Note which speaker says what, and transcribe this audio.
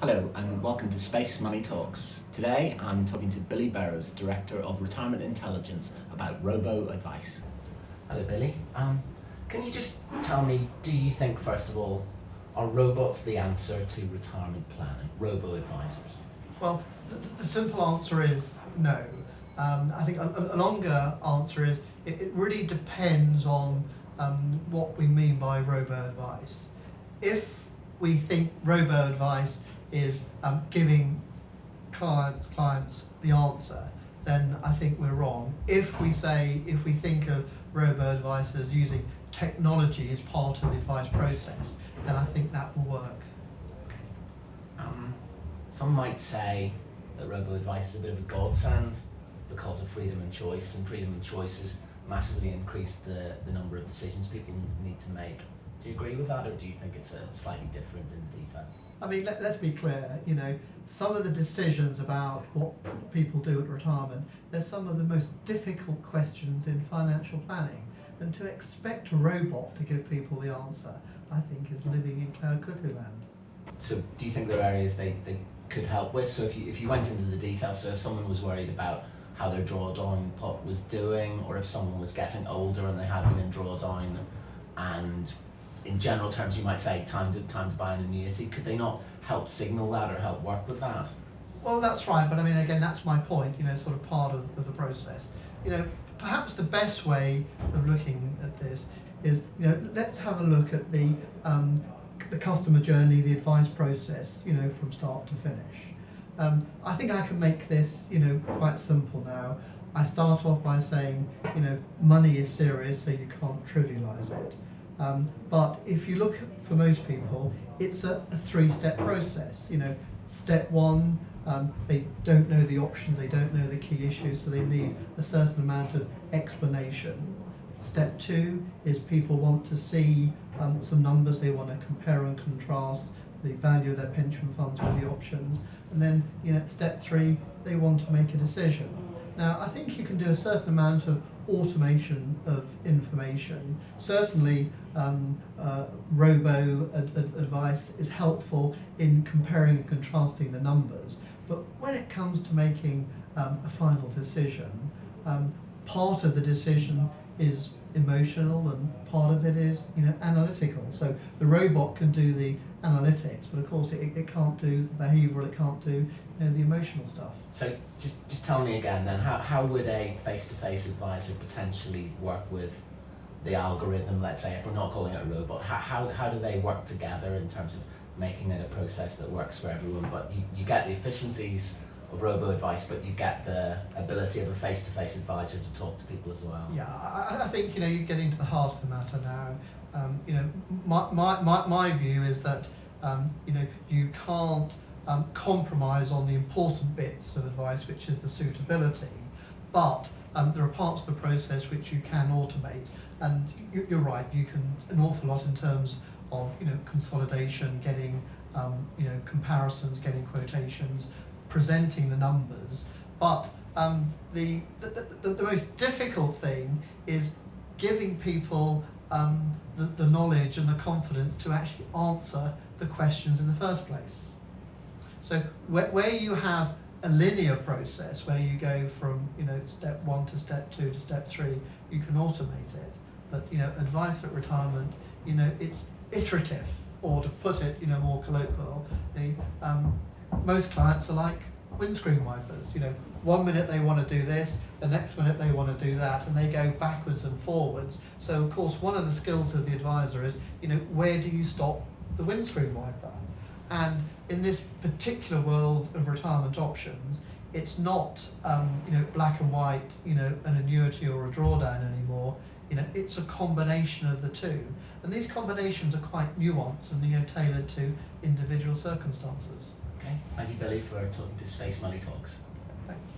Speaker 1: Hello and welcome to Space Money Talks. Today I'm talking to Billy Burrows, Director of Retirement Intelligence, about Robo-Advice. Hello Billy. Can you just tell me, do you think first of all, are robots the answer to retirement planning, robo-advisors?
Speaker 2: Well, the simple answer is no. I think a longer answer is it really depends on what we mean by robo-advice. If we think robo-advice is giving clients the answer, then I think we're wrong. If we think of robo-advice as using technology as part of the advice process, then I think that will work.
Speaker 1: Some might say that robo-advice is a bit of a godsend because of freedom and choice, and freedom and choice has massively increased the number of decisions people need to make. Do you agree with that, or do you think it's slightly different in detail?
Speaker 2: I mean, let's be clear, some of the decisions about what people do at retirement, they're some of the most difficult questions in financial planning. And to expect a robot to give people the answer, I think is living in cloud cuckoo land.
Speaker 1: So do you think there are areas they could help with? So if you went into the details, so if someone was worried about how their drawdown pot was doing, or if someone was getting older and they had been in drawdown, and in general terms you might say time to buy an annuity, could they not help signal that or help work with that?
Speaker 2: Well, that's right, but I mean, again, that's my point, sort of part of the process. Perhaps the best way of looking at this is, let's have a look at the customer journey, the advice process, from start to finish. I think I can make this, quite simple now. I start off by saying, money is serious, so you can't trivialize it. But if you look for most people, it's a three-step process. Step one, they don't know the options, they don't know the key issues, so they need a certain amount of explanation. Step two is people want to see some numbers, they want to compare and contrast the value of their pension funds with the options. And then, step three, they want to make a decision. Now, I think you can do a certain amount of automation of information. Certainly, robo-advice is helpful in comparing and contrasting the numbers. But when it comes to making a final decision, part of the decision is emotional and part of it is analytical. So the robot can do the analytics, but of course it can't do the behavioural, it can't do the emotional stuff.
Speaker 1: So just tell me again then, how would a face-to-face advisor potentially work with the algorithm, let's say, if we're not calling it a robot? How do they work together in terms of making it a process that works for everyone, but you get the efficiencies of robo-advice, but you get the ability of a face-to-face advisor to talk to people as well?
Speaker 2: Yeah, I think you're getting to the heart of the matter now. My view is that you can't compromise on the important bits of advice, which is the suitability, but there are parts of the process which you can automate, and you're right, you can an awful lot in terms of consolidation, getting comparisons, getting quotations, presenting the numbers, but the most difficult thing is giving people the knowledge and the confidence to actually answer the questions in the first place. So where you have a linear process, where you go from step one to step two to step three, you can automate it. But advice at retirement, it's iterative, or to put it more colloquial, most clients are like windscreen wipers. 1 minute they want to do this, the next minute they want to do that, and they go backwards and forwards. So of course one of the skills of the advisor is where do you stop the windscreen wiper? And in this particular world of retirement options, it's not black and white, an annuity or a drawdown anymore. It's a combination of the two, and these combinations are quite nuanced and tailored to individual circumstances.
Speaker 1: Okay, thank you Billy for talking to Space Money Talks.
Speaker 2: Thanks.